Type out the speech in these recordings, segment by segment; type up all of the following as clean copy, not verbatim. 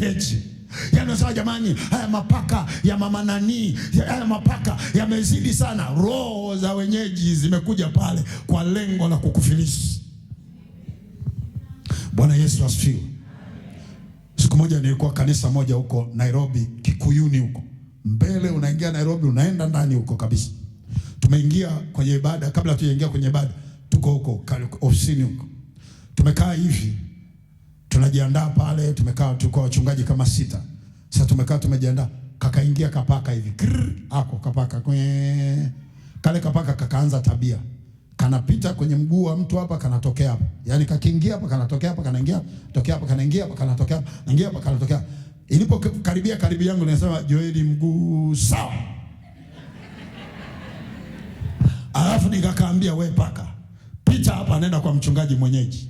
wenyeji. Yanasema jamani, haya mapaka ya mama nani, haya mapaka yamezidi sana. Roho za wenyeji zimekuja pale kwa lengo la kukufilisi. Bwana Yesu asifiwe. Siku moja nilikuwa kanisa moja huko Nairobi, Kikuyuni huko. Mbele unaingia Nairobi, unaenda ndani huko kabisa. Tumeingia kwenye ibada, kabla tujaingia kwenye ibada, tuko huko ofisini huko. Tumekaa hivi, tunajiandaa pale, tulikuwa wachungaji kama 6. Sasa tumekaa tumejiandaa, kakaingia kapaka hivi. Ako kapaka kale kapaka kakaanza tabia. Kanapita kwenye mguu wa mtu hapa, kanatokea hapa. Yaani kakiingia hapa, kanatokea hapa, kanaingia, tokea hapa, kanaingia hapa, kanatokea hapa, naingia hapa, kanatokea. Ilipo karibu yangu ninasema, Joeli mguu sawa. Alafu nikakaambia, we paka, pita hapa, nenda kwa mchungaji mwenyeji.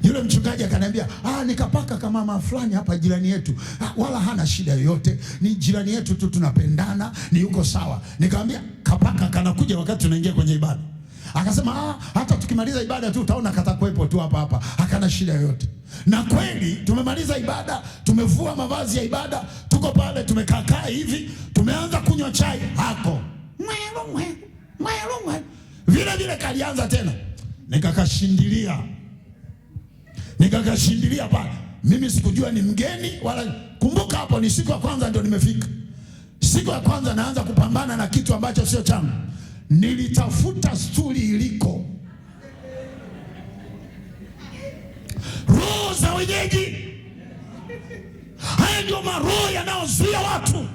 Yule mchungaji akaniambia, nikapaka kama mama fulani hapa jirani yetu. Wala hana shida yoyote, ni jirani yetu tu, tunapendana, ni yuko sawa. Nikamwambia, kapaka kanakuja wakati tunaingia kwenye ibada. Akasema, hata tukimaliza ibada tu utaona katakuepo tu hapa, hakana shida yoyote. Na kweli tumemaliza ibada, tumevua mavazi ya ibada, tuko pale tumekaa hivi, tumeanza kunywa chai hako. Vile kalianza tena. Nikakashindilia pale. Mimi sikujua ni mgeni wala. Kumbuka hapo ni siku ya kwanza ndio nimefika. Siku ya kwanza naanza kupambana na kitu ambacho sio changu. Nilitafuta stuli iliko. Roho za wenyeji. Haya ndio maroho yanayozuia watu.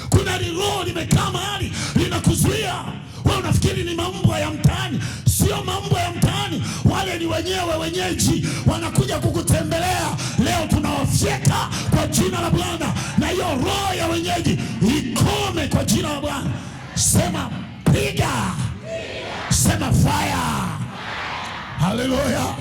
Kuna roho limekaa mahali linakuzuia. Wewe unafikiri ni mambo ya mtaani. Sio mambo ya mtaani, wale ni wenyeji wanakuja kukutembelea. Leo tunawafyeka kwa jina la Bwana, na hiyo roho ya wenyeji ikome kwa jina la Bwana. Sema piga, sema fire. Haleluya.